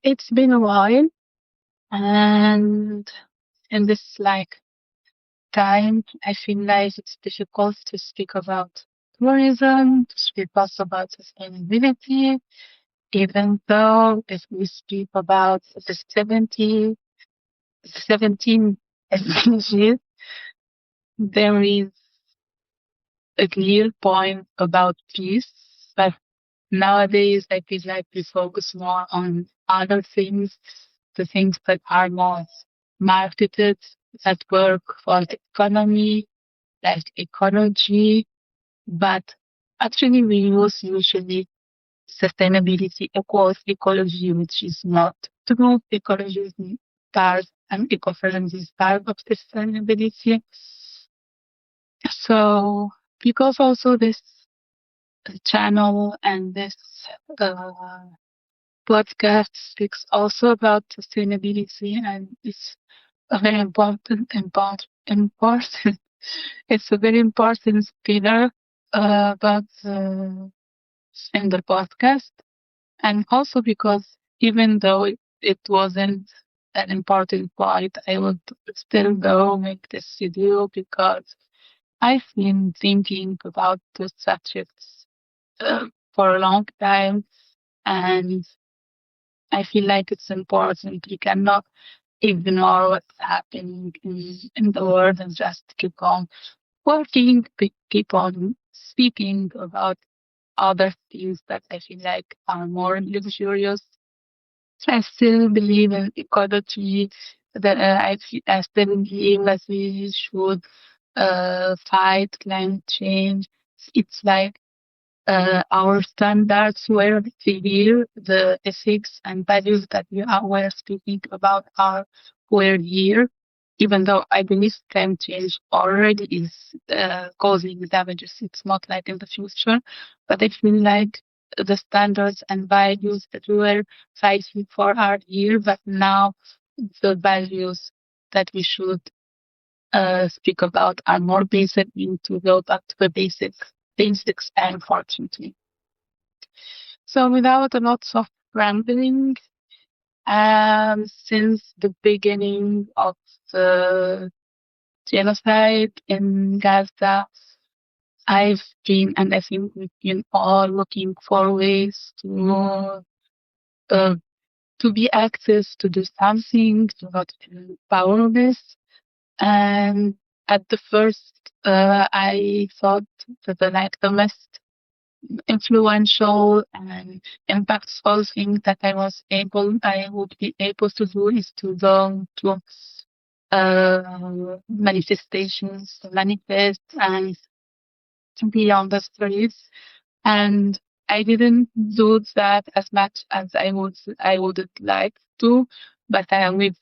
It's been a while, and in this time, I feel like it's difficult to speak about tourism, to speak also about sustainability, even though if we speak about the 17 SDGs, there is a clear point about peace, but nowadays I feel like we focus more on other things, the things that are more marketed, that work for the economy, like ecology, but actually we use usually sustainability equals ecology, which is not true. Ecology is part and eco-friendly is part of sustainability. So because also this channel and this uh, podcast speaks also about sustainability and it's a very important. It's a very important pillar about in the podcast, and also because even though it wasn't an important point, I would still go make this video because I've been thinking about those subjects for a long time, and I feel like it's important. We cannot ignore what's happening in the world and just keep on working, keep on speaking about other things that I feel like are more luxurious. I still believe in ecology. That I still believe that we should fight climate change. It's like our standards were here, the ethics and values that were speaking about are were here, even though I believe climate change already is causing damages. It's not like in the future, but I feel like the standards and values that we were fighting for are here, but now the values that we should speak about are more basic. We need to go back to the basics, unfortunately. So without a lot of rambling, since the beginning of the genocide in Gaza, I've been, and I think we've been all looking for ways uh, to be active, to do something, to not feel powerless. And at the first, I thought that the most influential and impactful thing that I would be able to do is to go to manifestations, to manifest and to be on the streets. And I didn't do that as much as I would like to, but we've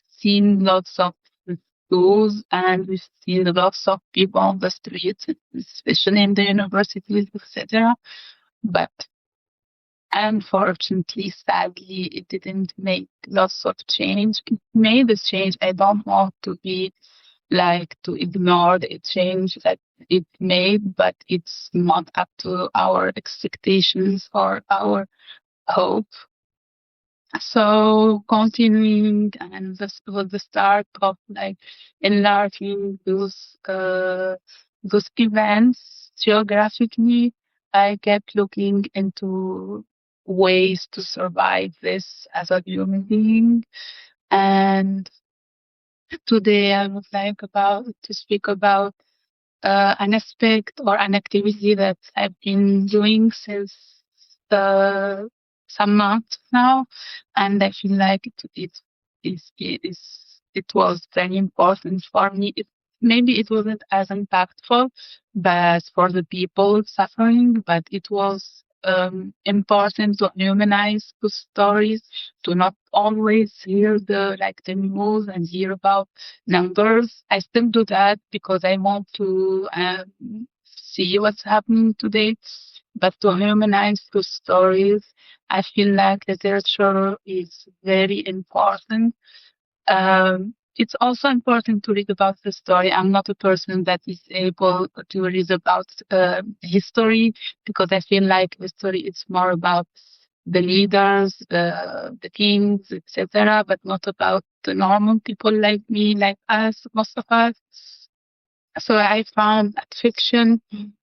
seen lots of schools and we've seen lots of people on the streets, especially in the universities, etc. But unfortunately, sadly, it didn't make lots of change. It made a change. I don't want to be like to ignore the change that it made, but it's not up to our expectations or our hope. So continuing, and this was the start of like enlarging those events geographically. I kept looking into ways to survive this as a human being, and today I would like about to speak about an aspect or an activity that I've been doing since uh, some months now, and I feel like it was very important for me. Maybe it wasn't as impactful, but for the people suffering, but it was important to humanize the stories, to not always hear the news and hear about numbers. I still do that because I want to see what's happening today. But to humanize the stories, I feel like literature is very important. It's also important to read about the story. I'm not a person that is able to read about history because I feel like history is more about the leaders, the kings, etc., but not about the normal people like me, like us, most of us. So I found that fiction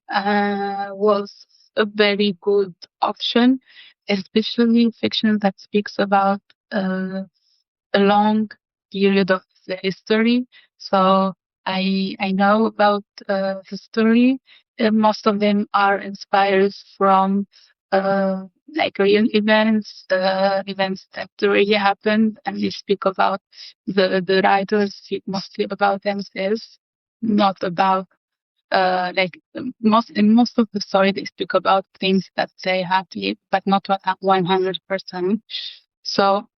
was a very good option, especially fiction that speaks about uh, a long period of the history. So I know about history. Most of them are inspired from like real events, events that really happened, and they speak about the writers speak mostly about themselves, not about like most in most of the story they speak about things that they have lived, but not 100%. So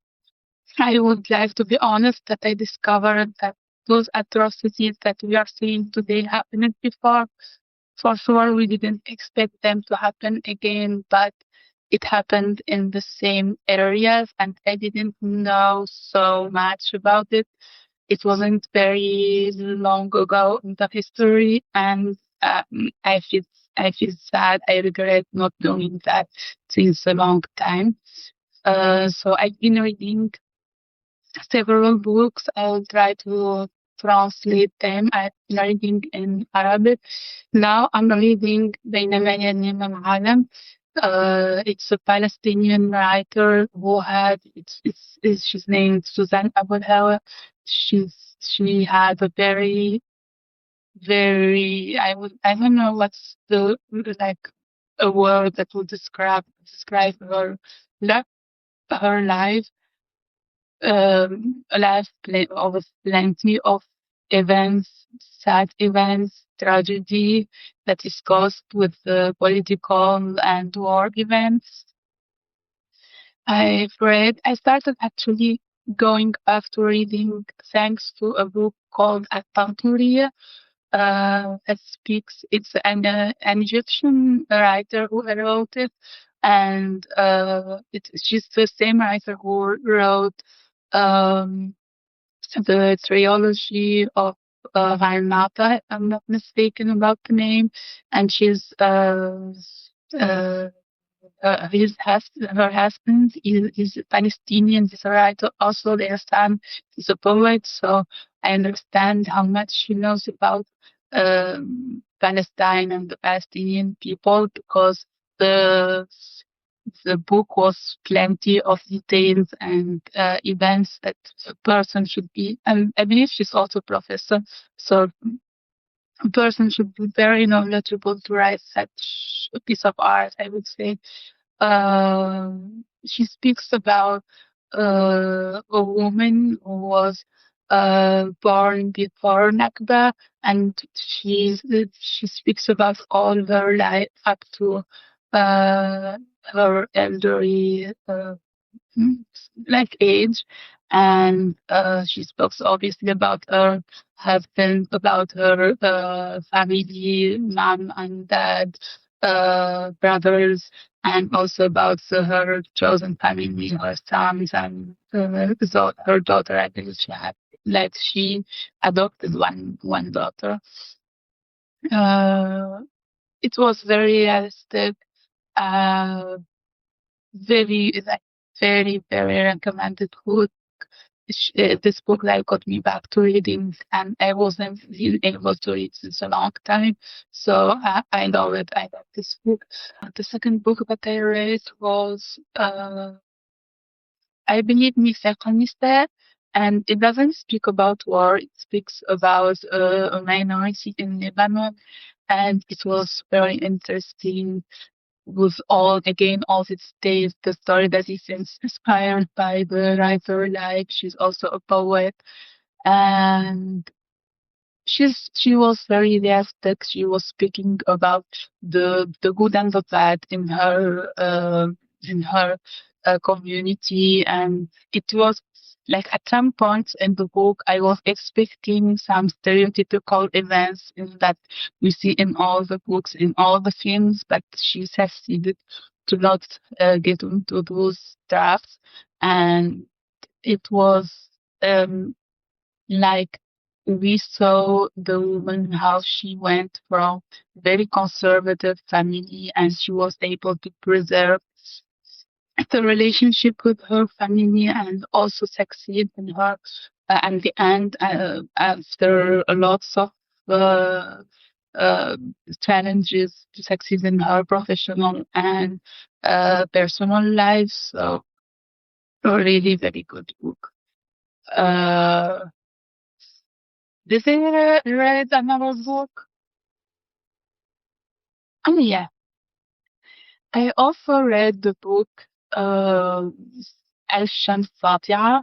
I would like to be honest that I discovered that those atrocities that we are seeing today happened before. For sure, we didn't expect them to happen again, but it happened in the same areas, and I didn't know so much about it. It wasn't very long ago in the history, and I feel sad. I regret not doing that since a long time. So I've been reading several books. I'll try to translate them. I'm reading in Arabic. Now I'm reading بينما ينام العالم. It's a Palestinian writer who had she's named Suzanne Abu Hawa. She had a very I don't know what's the like a word that would describe her her life, life of plenty of events, sad events, tragedy that is caused with political and war events. I started actually going after reading thanks to a book called At-Tanturiya. That speaks, it's an Egyptian writer who wrote it, and she's the same writer who wrote um, the trilogy of Varnata, if I'm not mistaken about the name, and she's uh, her husband is Palestinian, is a writer. Also, their son is a poet, so I understand how much she knows about Palestine and the Palestinian people because the the book was plenty of details and events that a person should be. And I believe she's also a professor, so a person should be very knowledgeable to write such a piece of art, I would say. She speaks about a woman who was born before Nakba, and she speaks about all her life up to her elderly mm, like age, and she spoke obviously about her husband, about her family, mom and dad, brothers, and also about her chosen family, her sons and her daughter. I believe she had like she adopted one daughter. Uh, it was very realistic. Uh, very like very recommended book. This book like got me back to reading, and I wasn't really able to read since a long time. So I love it. I love this book. The second book that I read was I believe Misal, and it doesn't speak about war. It speaks about a minority in Lebanon, and it was very interesting with all its days, the story that is inspired by the writer life. She's also a poet, and she was very realistic. She was speaking about the good and the bad in her community, and it was like at some points in the book I was expecting some stereotypical events in that we see in all the books, in all the films, but she succeeded to not get into those drafts, and it was um like we saw the woman how she went from very conservative family and she was able to preserve the relationship with her family and also succeed in her at the end after lots of uh, uh, challenges to succeed in her professional and personal life. So a really very good book. Uh, did you read another book? Oh yeah, I also read the book uh, Al-Shams Fatiha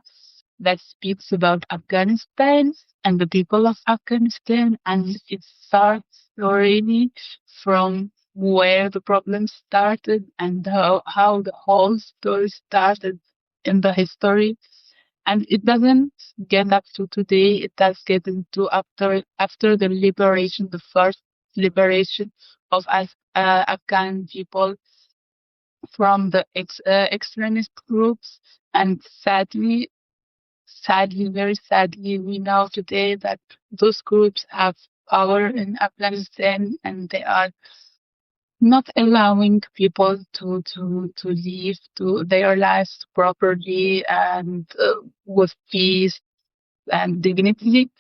that speaks about Afghanistan and the people of Afghanistan, and it starts already from where the problem started and how the whole story started in the history. And it doesn't get up to today. It does get into after the liberation, the first liberation of Afghan people from the extremist groups. And sadly, very sadly, we know today that those groups have power in Afghanistan and they are not allowing people to live to their lives properly and with peace and dignity.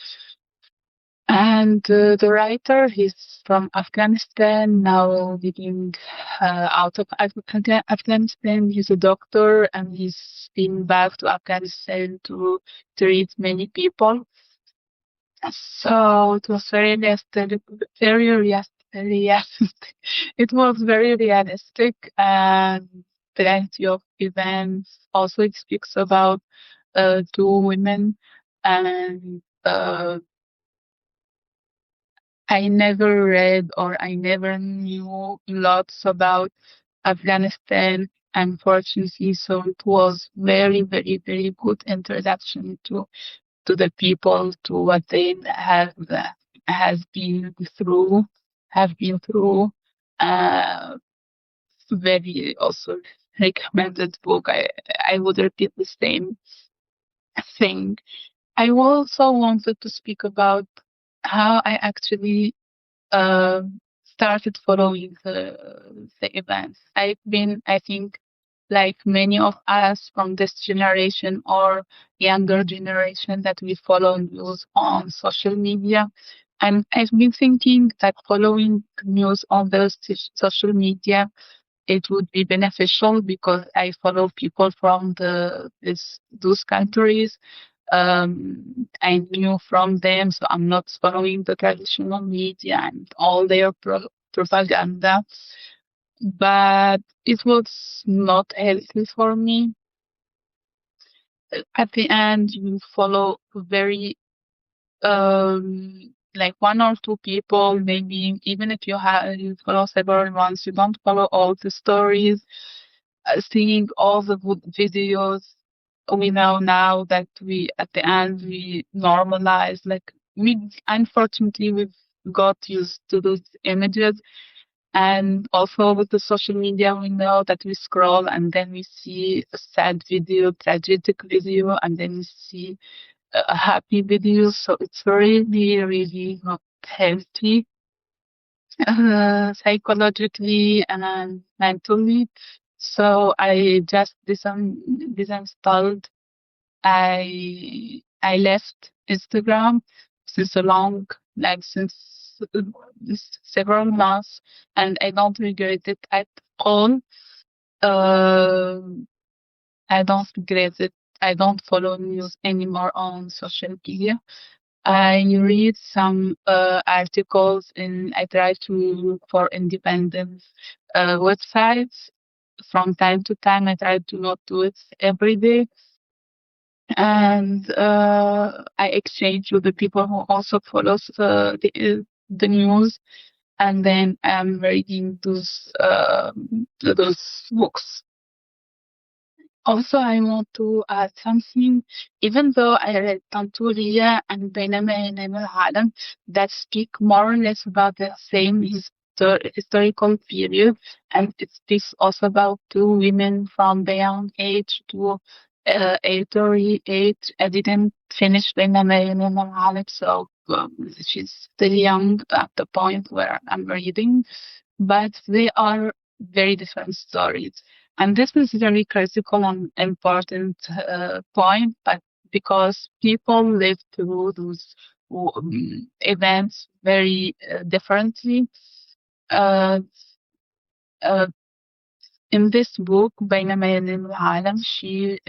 And the writer, he's from Afghanistan, now living out of Afghanistan. He's a doctor and he's been back to Afghanistan to treat many people. So it was very realistic, realistic. It was very realistic and plenty of events. Also, it speaks about two women and I never read or I never knew lots about Afghanistan, unfortunately. So it was very, very, very good introduction to the people, to what they has been through, have been through. Uh, very also recommended book. I would repeat the same thing. I also wanted to speak about how I actually started following the events. I've been, I think, like many of us from this generation or younger generation, that we follow news on social media. And I've been thinking that following news on those social media, it would be beneficial because I follow people from those countries. I knew from them, so I'm not following the traditional media and all their propaganda. But it was not healthy for me. At the end, you follow very like one or two people, maybe even if you follow several ones, you don't follow all the stories. Seeing all the videos, we know now that we at the end we normalize, like we unfortunately we've got used to those images. And also with the social media, we know that we scroll and then we see a sad video, tragic video, and then we see a happy video. So it's really, really not healthy psychologically and mentally. So I just disinstalled. I left Instagram since a long, like since several months, and I don't regret it at all. Uh, I don't regret it. I don't follow news anymore on social media. I read some articles and I try to look for independent websites from time to time. I try to not do it every day. And I exchange with the people who also follows the news. And then I'm reading those books. Also, I want to add something. Even though I read Tanturia and بينما ينام العالم that speak more or less about the same historical period, and it speaks also about two women from the young age to elderly age. I didn't finish بينما ينام العالم, so she's still young at the point where I'm reading, but they are very different stories. And this is very critical and important point, but because people live through those events very differently. Uh, uh, in this book بينما ينام العالم she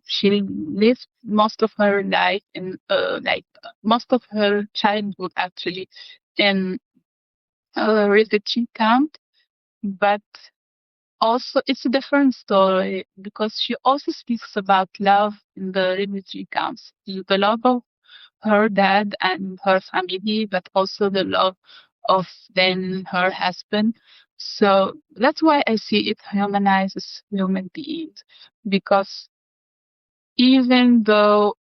she lived most of her life in like most of her childhood actually in a refugee camp, but also it's a different story because she also speaks about love in the refugee camps, the love of her dad and her family, but also the love of then her husband. So that's why I see it humanizes human beings because even though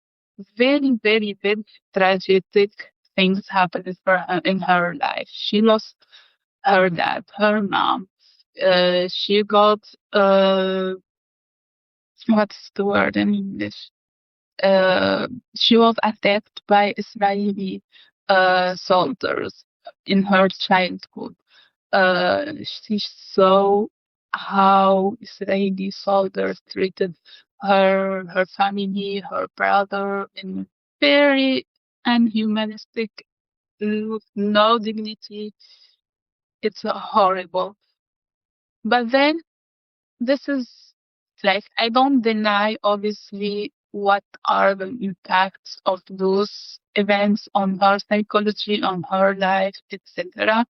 very, very, very tragic things happened for her in her life, she lost her dad, her mom. She got what's the word in English? Uh, she was attacked by Israeli soldiers in her childhood. She saw how Israeli soldiers treated her family, her brother, in very unhumanistic, no dignity. It's horrible. But then this is like I don't deny obviously what are the impacts of those events on her psychology, on her life, etc.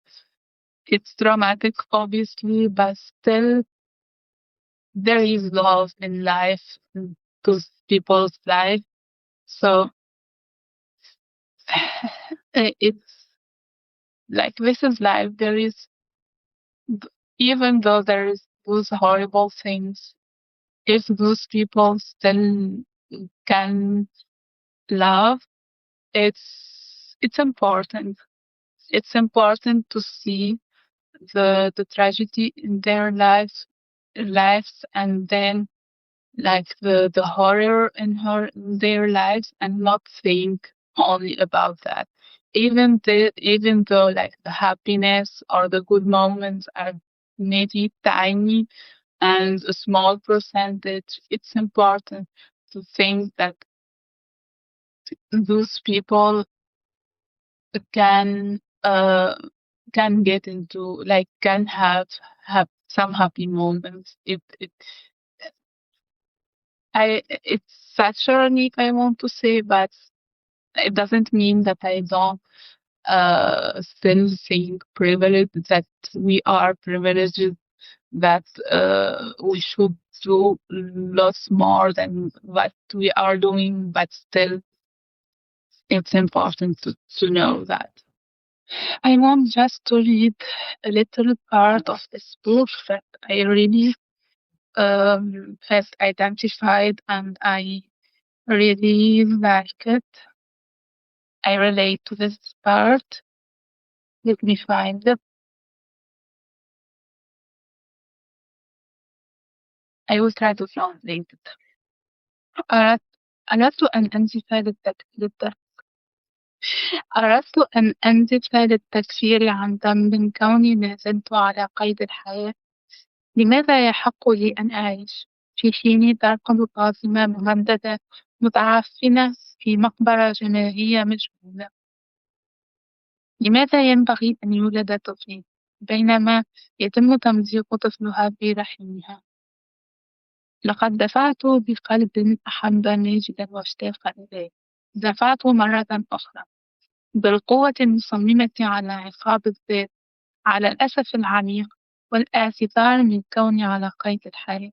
It's traumatic obviously, but still there is love in life in those people's life. So it's like this is life. There is even though there is those horrible things, if those people still can love, it's important. It's important to see the tragedy in their lives, and then like the horror in their lives, and not think only about that. Even though like the happiness or the good moments are maybe tiny and a small percentage, it's important to think that those people can can get into like can have some happy moments. It's such ironic I want to say, but it doesn't mean that I don't still think privilege that we are privileged, that we should do lots more than what we are doing, but still it's important to know that. I want just to read a little part of this book that I really have identified and I really like it. I relate to this part. Let me find it. I will try to translate it. أردت أردت أن أنزف أردت أن أنزف للتكفير عن ذنب كوني ما زلت على قيد الحياة. لماذا يحق لي أن أعيش في حين ترقد قاصمة مهددة متعفنة في مقبرة جماهيرية مجهولة؟ لماذا ينبغي أن يولد طفلي بينما يتم تمزيق طفلها في رحمها؟ لقد دفعت بقلب أحب ماجدا واشتاق إليه. دفعت مرة أخرى بالقوة المصممة على عقاب الذات، على الأسف العميق والآثار من كوني على قيد الحياة.